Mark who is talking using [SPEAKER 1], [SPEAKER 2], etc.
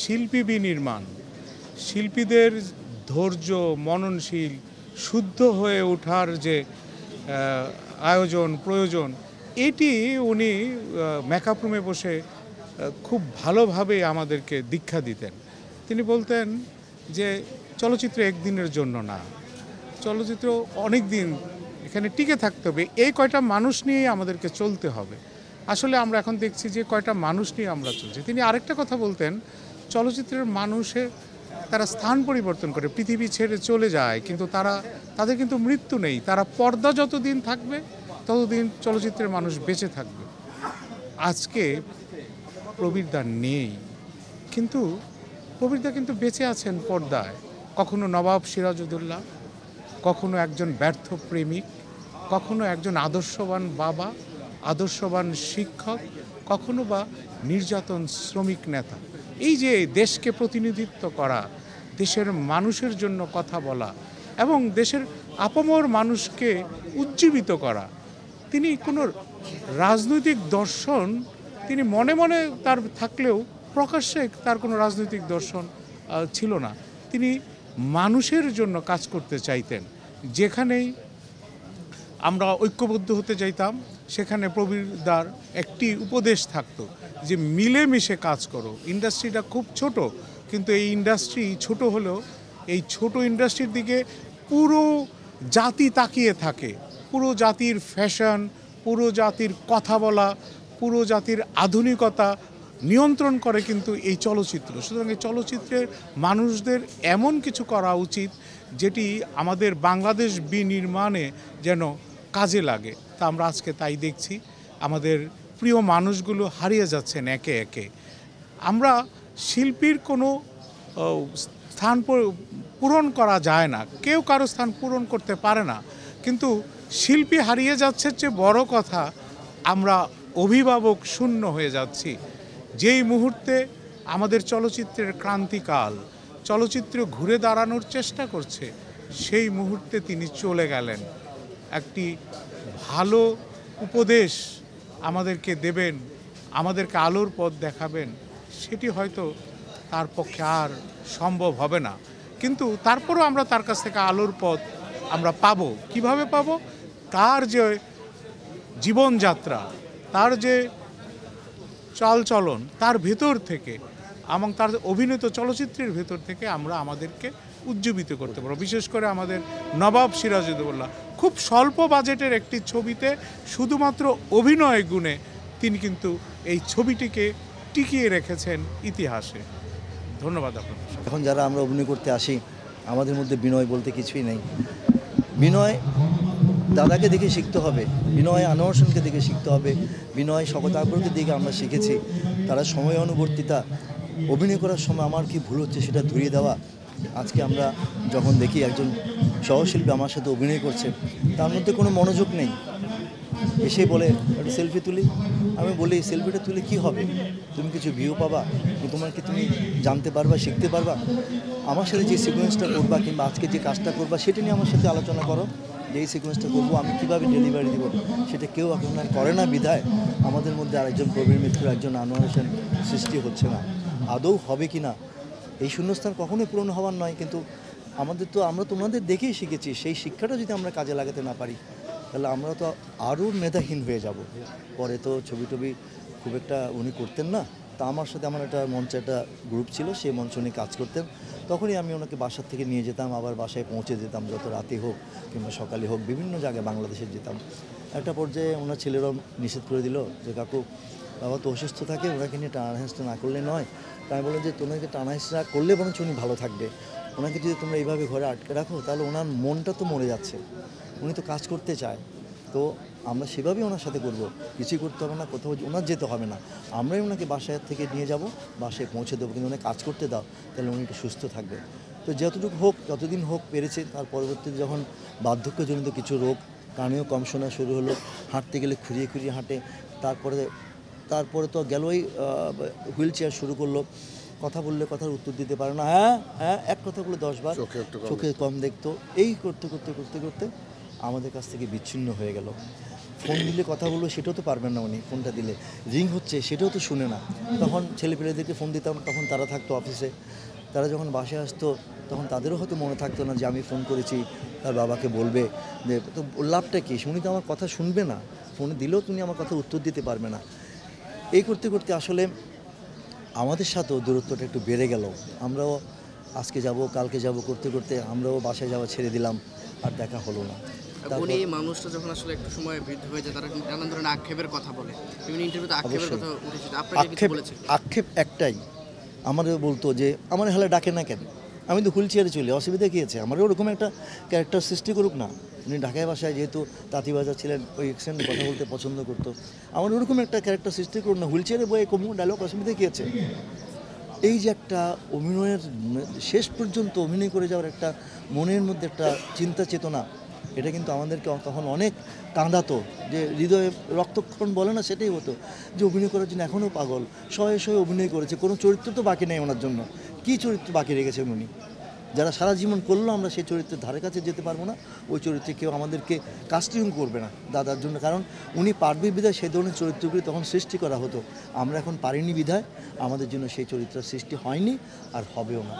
[SPEAKER 1] শিল্পী বিনির্মাণ, শিল্পীদের ধৈর্য, মননশীল, শুদ্ধ হয়ে ওঠার যে আয়োজন প্রয়োজন, এটি উনি মেকআপ রুমে বসে খুব ভালোভাবে আমাদেরকে দীক্ষা দিতেন। তিনি বলতেন যে চলচ্চিত্র একদিনের জন্য না, চলচ্চিত্র অনেক দিন এখানে টিকে থাকতে হবে, এই কয়টা মানুষ নিয়েই আমাদেরকে চলতে হবে। আসলে আমরা এখন দেখছি যে কয়টা মানুষ নিয়ে আমরা চলছি। তিনি আরেকটা কথা বলতেন, চলচ্চিত্রের মানুষের তারা স্থান পরিবর্তন করে পৃথিবী ছেড়ে চলে যায়, কিন্তু তাদের কিন্তু মৃত্যু নেই। তারা পর্দা যতদিন থাকবে ততদিন চলচ্চিত্রের মানুষ বেঁচে থাকবে। আজকে প্রবীরদা নেই, কিন্তু প্রবীরদা কিন্তু বেঁচে আছেন পর্দায়। কখনো নবাব সিরাজউদ্দৌলা, কখনো একজন ব্যর্থ প্রেমিক, কখনো একজন আদর্শবান বাবা, আদর্শবান শিক্ষক, কখনো বা নির্যাতন শ্রমিক নেতা। এই যে দেশকে প্রতিনিধিত্ব করা, দেশের মানুষের জন্য কথা বলা এবং দেশের আপামর মানুষকে উজ্জীবিত করা, তিনি কোনো রাজনৈতিক দর্শন তিনি মনে মনে তার থাকলেও প্রকাশ্যে তার কোনো রাজনৈতিক দর্শন ছিল না। তিনি মানুষের জন্য কাজ করতে চাইতেন। যেখানেই আমরা ঐক্যবদ্ধ হতে চাইতাম সেখানে প্রবীরদার একটি উপদেশ থাকতো যে মিলেমিশে কাজ করো। ইন্ডাস্ট্রিটা খুব ছোট, কিন্তু এই ইন্ডাস্ট্রি ছোট হলেও এই ছোট ইন্ডাস্ট্রির দিকে পুরো জাতি তাকিয়ে থাকে। পুরো জাতির ফ্যাশন, পুরো জাতির কথা বলা, পুরো জাতির আধুনিকতা নিয়ন্ত্রণ করে কিন্তু এই চলচ্চিত্র। সুতরাং এই চলচ্চিত্রের মানুষদের এমন কিছু করা উচিত যেটি আমাদের বাংলাদেশ বিনির্মাণে যেন কাজে লাগে। তা আমরা আজকে তাই দেখছি, আমাদের প্রিয় মানুষগুলো হারিয়ে যাচ্ছেন একে একে। আমরা শিল্পীর কোনো স্থান পূরণ করা যায় না, কেউ কারো স্থান পূরণ করতে পারে না, কিন্তু শিল্পী হারিয়ে যাচ্ছে চেয়ে বড় কথা আমরা অভিভাবক শূন্য হয়ে যাচ্ছি। যেই মুহূর্তে আমাদের চলচ্চিত্রের ক্রান্তিকাল, চলচ্চিত্র ঘুরে দাঁড়ানোর চেষ্টা করছে, সেই মুহূর্তে তিনি চলে গেলেন। একটি ভালো উপদেশ আমাদেরকে দেবেন, আমাদেরকে আলোর পথ দেখাবেন, সেটি হয়তো তার পক্ষে আর সম্ভব হবে না, কিন্তু তারপরও আমরা তার কাছ থেকে আলোর পথ আমরা পাবো। কিভাবে পাবো? তার যে জীবনযাত্রা, তার যে চালচলন, তার ভেতর থেকে এবং তার অভিনীত চলচ্চিত্রের ভেতর থেকে আমরা আমাদেরকে উজ্জীবিত করতে পারবো। বিশেষ করে আমাদের নবাব সিরাজউদ্দৌলা খুব স্বল্প বাজেটের একটি ছবিতে শুধুমাত্র অভিনয় গুণে তিনি কিন্তু এই ছবিটিকে টিকিয়ে রেখেছেন ইতিহাসে। ধন্যবাদ আপনাদের।
[SPEAKER 2] এখন যারা আমরা অভিনয় করতে আসি, আমাদের মধ্যে বিনয় বলতে কিছুই নেই। বিনয় দাদাকে দেখে শিখতে হবে, বিনয় আনোয়ার হোসেনকে দেখে শিখতে হবে, বিনয় শকত আকবরকে দেখে আমরা শিখেছি। তারা সময় অনুবর্তিতা, অভিনয় করার সময় আমার কি ভুল হচ্ছে সেটা ধরিয়ে দেওয়া। আজকে আমরা যখন দেখি একজন সহশিল্পী আমার সাথে অভিনয় করছে, তার মধ্যে কোনো মনোযোগ নেই, এসে বলে একটা সেলফি তুলি। আমি বলি সেলফিটা তুলে কি হবে? তুমি কিছু ভিউ পাবা, তোমার কি তুমি জানতে পারবা, শিখতে পারবা? আমার সাথে যে সিকোয়েন্সটা করবা কিংবা আজকে যে কাজটা করবা সেটা নিয়ে আমার সাথে আলোচনা করো, যে এই সিকোয়েন্সটা করবো, আমি কীভাবে ডেলিভারি দেবো। সেটা কেউ এখন আর করে না বিধায় আমাদের মধ্যে আরেকজন প্রবীর মিত্র, একজন আনোয়ার হোসেন সৃষ্টি হচ্ছে না। আদৌ হবে কি না, এই শূন্যস্থান কখনোই পূরণ হওয়ার নয়, কিন্তু আমরা তো ওনাদের দেখেই শিখেছি। সেই শিক্ষাটা যদি আমরা কাজে লাগাতে না পারি তাহলে আমরা তো আরও মেধাহীন হয়ে যাব। পরে তো ছবি টবি খুব একটা উনি করতেন না। তা আমার সাথে আমার একটা মঞ্চে একটা গ্রুপ ছিল, সেই মঞ্চ উনি কাজ করতেন। তখনই আমি ওনাকে বাসার থেকে নিয়ে যেতাম, আবার বাসায় পৌঁছে যেতাম, যত রাতে হোক কিংবা সকালে হোক, বিভিন্ন জায়গায় বাংলাদেশে যেতাম। একটা পর্যায়ে ওনার ছেলেরাও নিষেধ করে দিল যে কাকু বাবা তো অসুস্থ থাকে, ওনাকে নিয়ে টানা হেঁচড়া না করলে নয়। তাই বললাম যে তোমাকে টানা হেঁচড়া করলে বরঞ্চ উনি ভালো থাকবে, ওনাকে যদি তোমরা এইভাবে ঘরে আটকে রাখো তাহলে ওনার মনটা তো মরে যাচ্ছে, উনি তো কাজ করতে চায়। তো আমরা সেভাবেই ওনার সাথে করব, কিছুই করতে হবে না, কোথাও ওনার যেতে হবে না, আমরাই ওনাকে বাসায় থেকে নিয়ে যাব, বাসায় পৌঁছে দেবো, কিন্তু ওনাকে কাজ করতে দাও, তাহলে উনি একটু সুস্থ থাকবে। তো যতটুকু হোক যতদিন হোক পেরেছে। তার পরবর্তীতে যখন বার্ধক্যজনিত কিছু রোগ, কানেও কম শোনা শুরু হলো, হাঁটতে গেলে খুঁড়িয়ে খুঁড়িয়ে হাঁটে, তারপরে তো গেলই হুইল চেয়ার শুরু করলো, কথা বললে কথার উত্তর দিতে পারে না, হ্যাঁ হ্যাঁ এক কথা বলে 10 বার, চোখে কম দেখতো। এই করতে করতে করতে করতে আমাদের কাছ থেকে বিচ্ছিন্ন হয়ে গেল। ফোন দিলে কথা বলবো সেটাও তো পারবেন না উনি, ফোনটা দিলে রিং হচ্ছে সেটাও তো শুনে না। তখন ছেলেপেলেদেরকে ফোন দিতাম, তখন তারা থাকতো অফিসে, তারা যখন বাসায় আসতো তখন তাদেরও হয়তো মনে থাকতো না যে আমি ফোন করেছি, তার বাবাকে বলবে যে, তো লাভটা কী, উনি তো আমার কথা শুনবে না, ফোনে দিলেও তুমি আমার কথা উত্তর দিতে পারবে না। এই করতে করতে আসলে আমাদের সাথেও দূরত্বটা একটু বেড়ে গেল। আমরাও আজকে যাব কালকে যাব করতে করতে আমরাও বাসায় যাওয়া ছেড়ে দিলাম, আর দেখা হলো না।
[SPEAKER 3] উনি এই মানুষটা যখন আসলে একটু সময় বৃদ্ধ হয়ে যায়, তারা কিন্তু নানান ধরনের আক্ষেপের কথা বলে, বিভিন্ন ইন্টারভিউতে আক্ষেপের
[SPEAKER 2] অবশ্যই।
[SPEAKER 3] কথা উঠেছে, আপনাকে কিছু বলেছে?
[SPEAKER 2] আক্ষেপ একটাই, আমারও বলতো যে আমার হালে ডাকে না কেন, আমি তো হুইল চেয়ারে চলি, অসুবিধা কী আছে, আমারও ওরকম একটা ক্যারেক্টার সৃষ্টি করুক না। উনি ঢাকায় বাসায় যেহেতু তাঁতিবাজার ছিলেন, ওই অ্যাকসেন্ট কথা বলতে পছন্দ করতো, আমার ওরকম একটা ক্যারেক্টার সৃষ্টি করুক না, হুইল চেয়ারে বয়ে কমু ডায়লগ, অসুবিধা কী আছে। এই যে একটা অভিনয়ের শেষ পর্যন্ত অভিনয় করে যাওয়ার একটা মনের মধ্যে একটা চিন্তা চেতনা, এটা কিন্তু আমাদেরকে তখন অনেক কাঁদাতো, যে হৃদয়ে রক্তক্ষরণ বলে না, সেটাই হতো, যে অভিনয় করার জন্য এখনও পাগল, শয়ে শয়ে অভিনয় করেছে, কোনো চরিত্র তো বাকি নেই ওনার জন্য। কী চরিত্র বাকি রেখেছেন উনি, যারা সারা জীবন করলো আমরা সেই চরিত্রের ধারে কাছে যেতে পারবো না, ওই চরিত্রে কেউ আমাদেরকে কাস্টিং করবে না দাদার জন্য, কারণ উনি পারবে বিধায় সেই ধরনের চরিত্রগুলি তখন সৃষ্টি করা হতো, আমরা এখন পারিনি বিধায় আমাদের জন্য সেই চরিত্রের সৃষ্টি হয়নি আর হবেও না।